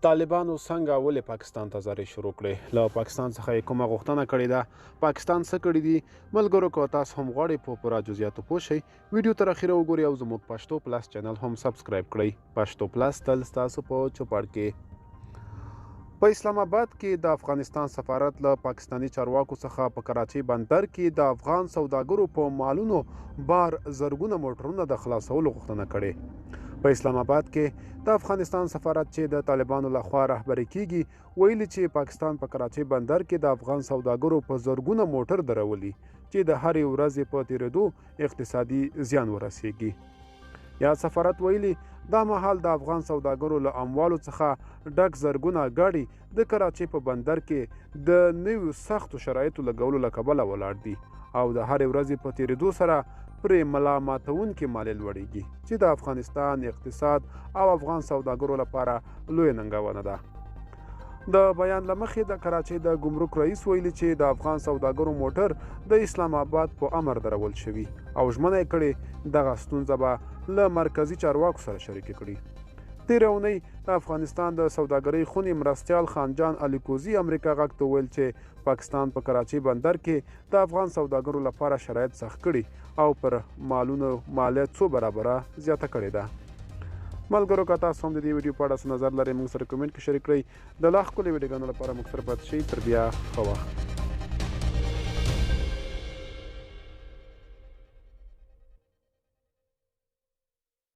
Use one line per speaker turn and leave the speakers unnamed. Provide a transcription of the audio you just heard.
طالبانو څنګه ولې پاکستان ته زارۍ شروع کړې؟ له پاکستان څخه یې کومه غوښتنه کړې ده؟ پاکستان څه کړي دي؟ ملګرو که تاسو هم غواړئ په پوره جزئیاتو پوه شئ، ویډیو تر اخره وګورئ او زموږ پښتو پلس چینل هم سبسکرایب کړئ. پښتو پلس تل ستاسو په چوپړ کې. په اسلام آباد کې د افغانستان سفارت له پاکستاني چارواکو څخه په کراچۍ بندر کې د افغان سوداګرو په مالونو بار زرګونه موټرونه د خلاصولو غوښتنه کړې. په اسلام آباد کې د افغانستان سفارت چې د طالبانو لخوا رهبري کیږي ویلي چې پاکستان په کراچۍ بندر کې د افغان سوداګرو په زرګونه موټر درولي چې د هرې ورځې په تیریدو اقتصادي زیان ورسیږي. یا سفارت ویلي دا مهال د افغان سوداګرو له اموالو څخه ډک زرګونه ګاډي د کراچۍ په بندر کې د نویو سختو شرایطو لګولو له کبله ولاړ دي او د هرې ورځې په تیریدو سره پرې ملامتونکې مالیې لوړیږي چې د افغانستان اقتصاد او افغان سوداګرو لپاره لویه ننګونه ده. د بیان له مخې د کراچۍ د ګمرک رئیس ویلي چې د افغان سوداګرو موټر د اسلام آباد په امر درول شوي او ژمنه یې کړې دغه ستونزه به له مرکزي چارواکو سره شریکه کړي. تېره اونۍ د افغانستان د سوداګرۍ خونې مرستیال خانجان الیکوزي امریکا غږ ته وویل چې پاکستان په کراچۍ بندر کې د افغان سوداګرو لپاره شرایط سخت کړي او پر مالونو مالیه څو برابره زیاته کړې ده. ملګرو که تاسو هم د دې ویډیو په اړه څه نظر لرئ موږ سره کمنټ کې شریک کړئ. د لا ښکلې ویډیوګانو لپاره موږ سره پاتې شئ. تر بیا ښه وخت.